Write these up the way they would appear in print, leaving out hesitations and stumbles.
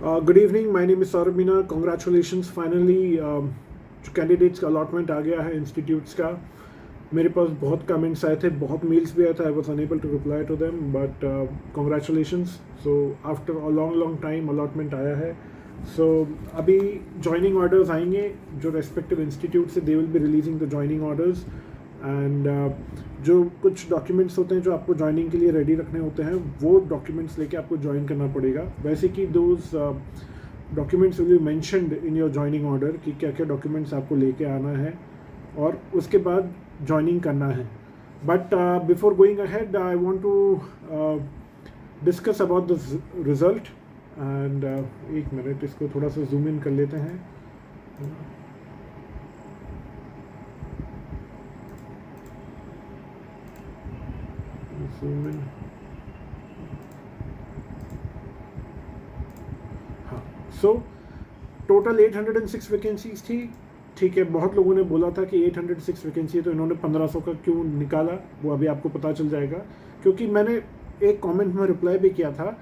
Good evening, my name is Saurabh Meena. Congratulations, finally जो candidates का allotment आ गया है इंस्टीट्यूट्स का. मेरे पास बहुत कमेंट्स आए थे, बहुत मेल्स भी आए थे. I was unable to reply to them, but congratulations. So after a long long time allotment आया है. सो अभी ज्वाइनिंग ऑर्डर्स आएंगे जो रेस्पेक्टिव इंस्टीट्यूट से. They will be releasing the joining orders. And जो कुछ डॉक्यूमेंट्स होते हैं जो आपको ज्वाइनिंग के लिए रेडी रखने होते हैं, वो डॉक्यूमेंट्स लेके आपको ज्वाइन करना पड़ेगा. वैसे कि those documents will be mentioned in your joining order कि क्या क्या डॉक्यूमेंट्स आपको लेके आना है और उसके बाद ज्वाइनिंग करना है. But before going ahead I want to discuss about the result. And एक मिनट, इसको थोड़ा सा जूम इन कर लेते हैं. हाँ, सो टोटल 806 वैकेंसीज थी. ठीक है, बहुत लोगों ने बोला था कि 806 वैकेंसी है तो इन्होंने 1500 का क्यों निकाला, वो अभी आपको पता चल जाएगा. क्योंकि मैंने एक कमेंट में रिप्लाई भी किया था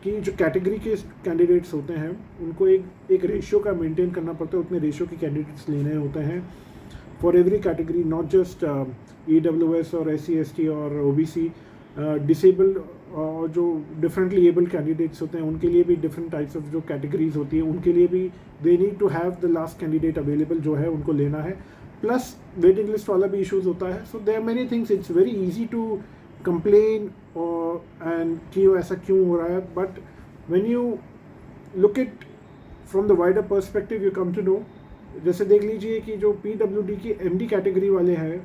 कि जो कैटेगरी के कैंडिडेट्स होते हैं उनको एक रेशियो का मेंटेन करना पड़ता है. उतने रेशियो के कैंडिडेट्स लेने होते हैं for every category, not just EWS और SC ST और OBC. डिसेबल्ड और जो डिफरेंटली एबल्ड कैंडिडेट्स होते हैं उनके लिए भी डिफरेंट टाइप्स ऑफ जो कैटेगरीज होती है उनके लिए भी they need to have the last candidate available जो है उनको लेना है. प्लस वेटिंग लिस्ट वाला भी इशूज़ होता है. So there are many things. It's very easy to complain और एंड कि ऐसा क्यों हो रहा है, but when you look it from the wider perspective you come to know. जैसे देख लीजिए कि जो PWD की MD कैटेगरी वाले हैं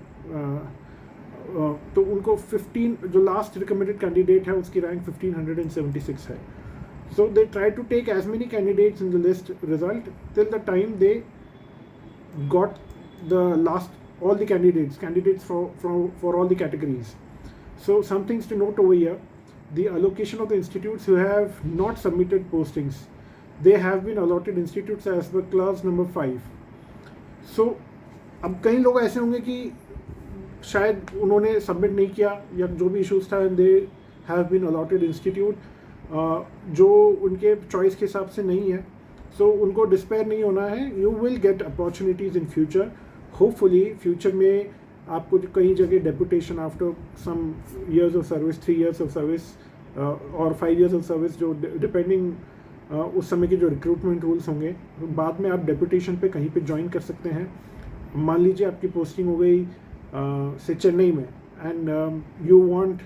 तो उनको 15, जो लास्ट रिकमेंडेड कैंडिडेट है उसकी रैंक 1576 है. So they try to take as many candidates in the list result till the time they got the last all the candidates for all the categories. So some things to note over here: the allocation of the institutes who have not submitted postings, they have been allotted institutes as per clause number 5. So अब कई लोग ऐसे होंगे कि शायद उन्होंने submit नहीं किया या जो भी इश्यूज था, and they have been allotted institute जो उनके चॉइस के हिसाब से नहीं है. सो उनको डिस्पेयर नहीं होना है. You will get opportunities in future. Hopefully future में आपको कई जगह deputation after some years of service, 3 years of service और 5 years ऑफ सर्विस, जो डिपेंडिंग उस समय के जो रिक्रूटमेंट रूल्स होंगे, बाद में आप डेपुटेशन पे कहीं पे ज्वाइन कर सकते हैं. मान लीजिए आपकी पोस्टिंग हो गई से चेन्नई में, एंड यू वांट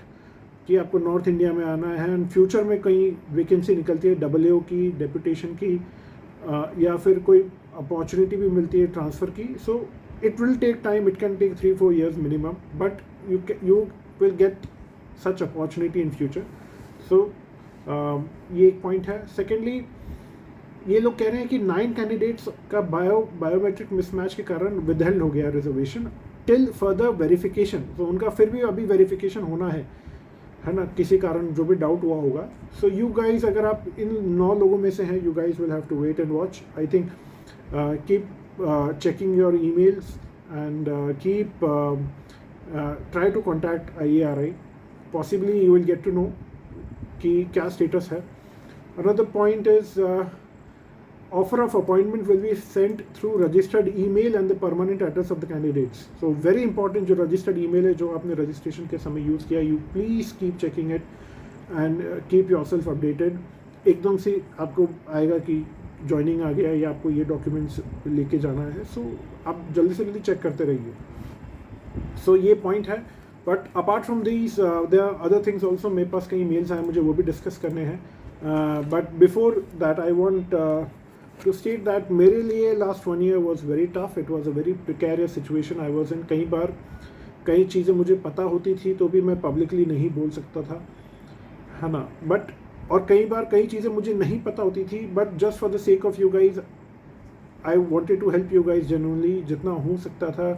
कि आपको नॉर्थ इंडिया में आना है, एंड फ्यूचर में कहीं वैकेंसी निकलती है AAO की, डेपुटेशन की, या फिर कोई अपॉर्चुनिटी भी मिलती है ट्रांसफ़र की. So it will take time. It can take 3-4 years minimum, but you will get such opportunity in future. So ये एक पॉइंट है. सेकेंडली, ये लोग कह रहे हैं कि 9 कैंडिडेट्स का बायोमेट्रिक मिसमैच के कारण विदहेल्ड हो गया रिजर्वेशन टिल फर्दर वेरिफिकेशन. तो उनका फिर भी अभी वेरिफिकेशन होना है ना, किसी कारण जो भी डाउट हुआ होगा. सो यू गाइज, अगर आप इन 9 लोगों में से हैं, you guys will have to wait and watch. I think keep checking your emails and keep try to contact IARI. Possibly you will get to know कि क्या स्टेटस है. Another point is offer of appointment will be sent through registered email and the permanent address of the candidates. So very important, जो registered email है जो आपने registration के समय use किया, you please keep checking it and keep yourself updated. एकदम से आपको आएगा कि joining आ गया या आपको ये documents लेके जाना है, so आप जल्दी से जल्दी check करते रहिए. So ये point है. But apart from these, there are other things also. मेरे पास कई mails आए, मुझे वो भी discuss करने हैं. But before that I want to state that मेरे लिए last 1 year was very tough. It was a very precarious situation I was in. कई बार कई चीज़ें मुझे पता होती थी तो भी मैं publicly नहीं बोल सकता था, है ना. बट और कई बार कई चीज़ें मुझे नहीं पता होती थी, but just for the sake of you guys I wanted to help you guys genuinely. जितना हो सकता था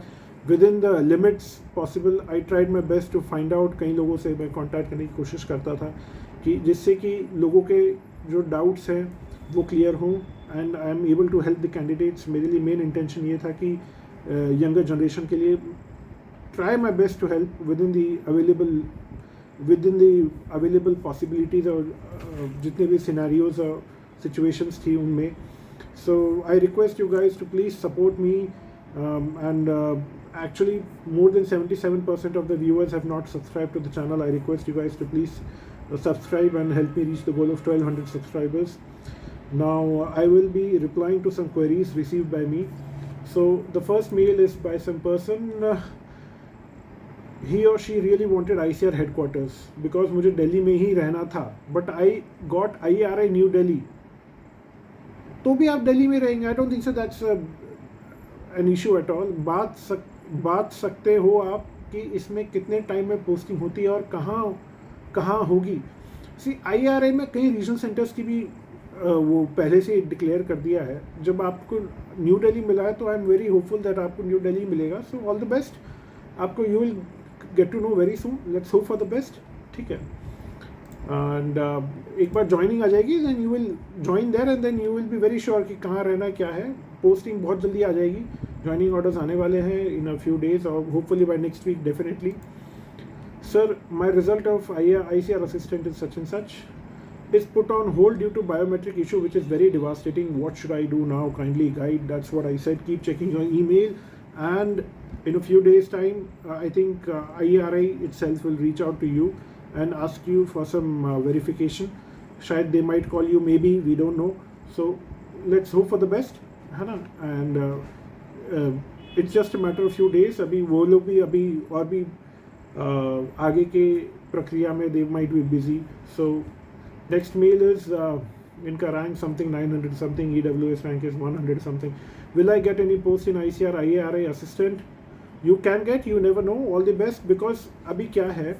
within the limits possible I tried my best to find out. कई लोगों से मैं contact करने की कोशिश करता था कि जिससे कि लोगों के जो डाउट्स हैं वो क्लियर हों, and I am able to help the candidates. मेरे लिए मेन इंटेंशन ये था कि यंगर जनरेशन के लिए try my best to help within the available possibilities और जितने भी सिनेरियोज सिचुएशंस थी उनमें. So I request you guys to please support me, and actually more than 77% of the viewers have not subscribed to the channel. I request you guys to please subscribe and help me reach the goal of 1200 subscribers. Now I will be replying to some queries received by me. So the first mail is by some person. He or she really wanted ICR headquarters because मुझे दिल्ली में ही रहना था, but I got IRI New Delhi. तो भी आप दिल्ली में रहेंगे. I don't think so that's an issue at all. बात सकते हो आप कि इसमें कितने टाइम में पोस्टिंग होती है और कहाँ होगी. सी IRI में कई रीजनल सेंटर्स की भी वो पहले से डिक्लेयर कर दिया है. जब आपको न्यू दिल्ली मिला है तो I am very hopeful that आपको न्यू दिल्ली मिलेगा. So all the best. आपको you will get to know very soon. Let's hope for the best. ठीक है. एंड एक बार ज्वाइनिंग आ जाएगी then you will join there and then you will be very sure कि कहाँ रहना क्या है. पोस्टिंग बहुत जल्दी आ जाएगी. ज्वाइनिंग ऑर्डर्स आने वाले हैं इन अ फ्यू डेज और hopefully by next week definitely. Sir my result of ICR assistant is such and such is put on hold due to biometric issue which is very devastating. What should I do now? Kindly guide. That's what I said. Keep checking your email and in a few days time I think IRI itself will reach out to you and ask you for some verification. Shayad they might call you, maybe, we don't know. So let's hope for the best, है ना. And it's just a matter of few days. अभी वो लोग भी अभी और भी आगे के प्रक्रिया में they might be busy. So next mail is इनका rank something 900 something, EWS rank is 100 something. Will I get any post in ICR IRI assistant? You can get, you never know. All the best. Because अभी क्या है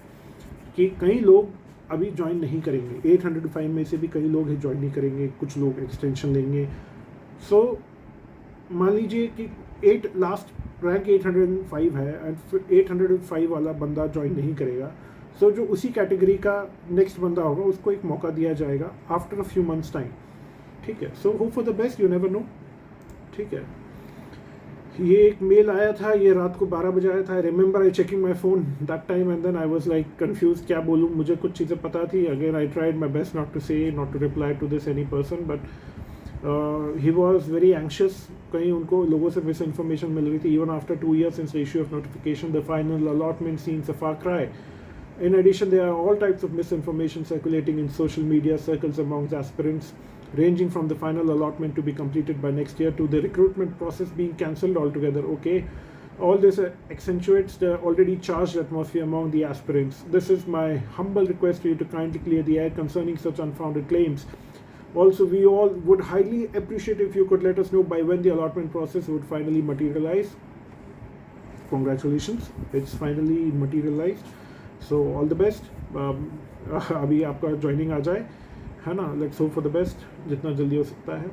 कि कई लोग अभी join नहीं करेंगे. 805 में से भी कई लोग ज्वाइन नहीं करेंगे. कुछ लोग एक्सटेंशन लेंगे. सो मान लीजिए कि लास्ट रैंक 805 है एंड 805 वाला बंदा ज्वाइन नहीं करेगा. सो जो उसी कैटेगरी का नेक्स्ट बंदा होगा उसको एक मौका दिया जाएगा after a few months time. ठीक है. So hope for the best. You never no. ठीक है. ये एक मेल आया था, ये रात को 12 बजे आया था. I remember I checking my phone that time and then I was like confuse. क्या बोलूँ, मुझे कुछ चीज़ें पता थी. Again I tried my best not to reply to this any person but he was very anxious. कहीं उनको लोगों से मिस इन्फॉर्मेशन मिल रही थी. Even after 2 years since the issue of notification, the final allotment seems a far cry. In addition, there are all types of misinformation circulating in social media circles amongst aspirants, ranging from the final allotment to be completed by next year to the recruitment process being cancelled altogether. Okay, all this accentuates the already charged atmosphere among the aspirants. This is my humble request to you to kindly clear the air concerning such unfounded claims. Also, we all would highly appreciate if you could let us know by when the allotment process would finally materialize. Congratulations, it's finally materialized. So all the best. अभी आपका joining आ जाए, है ना. Let's hope for the best जितना जल्दी हो सकता है.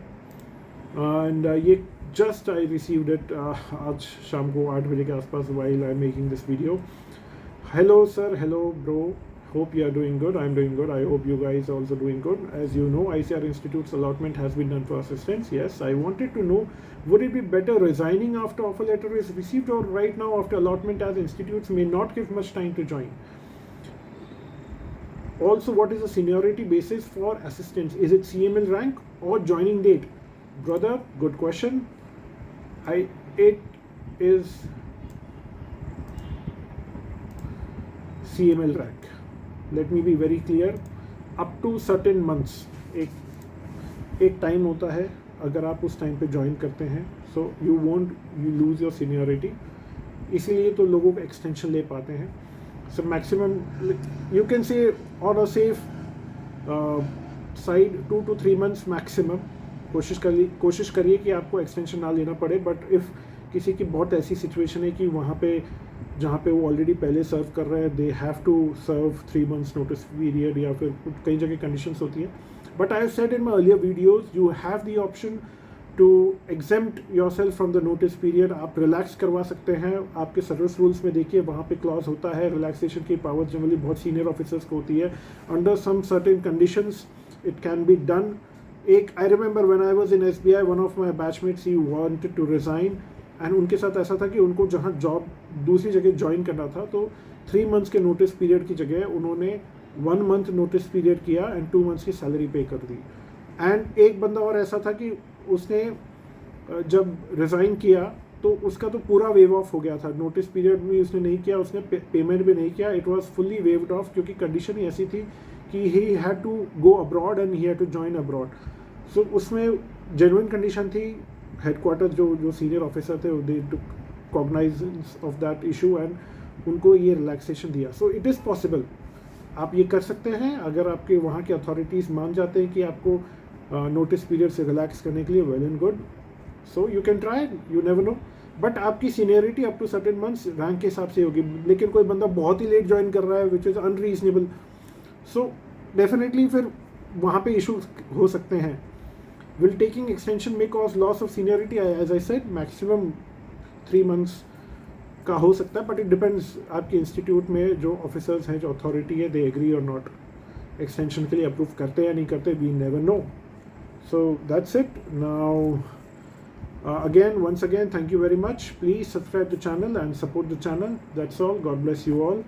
एंड ये जस्ट आई रिसीव्ड इट आज शाम को 8 बजे के आसपास while I am making this video. Hello sir, hello bro. Hope you are doing good. I am doing good. I hope you guys are also doing good. As you know, ICR Institute's allotment has been done for assistants. Yes, I wanted to know, would it be better resigning after offer letter is received or right now after allotment, as institutes may not give much time to join? Also, what is the seniority basis for assistants? Is it CML rank or joining date? Brother, good question. It is CML rank. Let me be very clear. Up to certain months, एक time होता है. अगर आप उस time पे join करते हैं so you lose your seniority. इसीलिए तो लोगों को एक्सटेंशन ले पाते हैं. So maximum you can say on a safe side 2 to 3 months maximum. कोशिश करिए कि आपको एक्सटेंशन ना लेना पड़े. बट इफ़ किसी की बहुत ऐसी सिचुएशन है कि वहाँ पे जहाँ पे वो ऑलरेडी पहले सर्व कर रहे हैं, they have to serve 3 months notice period या फिर कई जगह कंडीशंस होती हैं. But I have said in my earlier videos, you have the option to exempt yourself from the notice period. आप रिलैक्स करवा सकते हैं. आपके सर्विस रूल्स में देखिए वहाँ पे क्लॉज होता है रिलैक्सेशन की पावर जनरली बहुत सीनियर ऑफिसर्स को होती है. Under some certain conditions it can be done. I remember when I was in SBI, one of my batchmates he wanted to resign and उनके साथ ऐसा था कि उनको जहाँ जॉब दूसरी जगह ज्वाइन करना था तो 3 months के नोटिस पीरियड की जगह उन्होंने 1 month नोटिस पीरियड किया एंड 2 months की सैलरी पे कर दी. एंड एक बंदा और ऐसा था कि उसने जब रिज़ाइन किया तो उसका तो पूरा वेव ऑफ हो गया था, नोटिस पीरियड भी उसने नहीं किया, उसने पेमेंट भी नहीं किया, it was fully waived off, क्योंकि कंडीशन ही ऐसी थी कि he had to go abroad and he had to join abroad. So उसमें जेन्युइन कंडीशन थी, हेडक्वार्टर जो सीनियर ऑफिसर थे they took cognizance of that issue and उनको ये रिलैक्सेशन दिया। सो इट इज़ पॉसिबल, आप ये कर सकते हैं अगर आपके वहाँ के अथॉरिटीज़ मान जाते हैं कि आपको नोटिस पीरियड से रिलैक्स करने के लिए, well and good. So you can try, you never know. But आपकी seniority up to certain months rank के हिसाब से होगी, लेकिन कोई बंदा बहुत ही लेट ज्वाइन कर रहा है which is unreasonable, so definitely फिर वहाँ पे इशूज हो सकते हैं। Will taking extension may cause loss of seniority, as I said maximum 3 months का हो सकता है, बट इट डिपेंड्स आपके इंस्टीट्यूट में जो ऑफिसर्स हैं, जो अथॉरिटी है, दे एग्री और नॉट, एक्सटेंशन के लिए अप्रूव करते या नहीं करते, we never know. So that's it now. Again, once again, thank you very much. Please subscribe the channel and support the channel. That's all. God bless you all.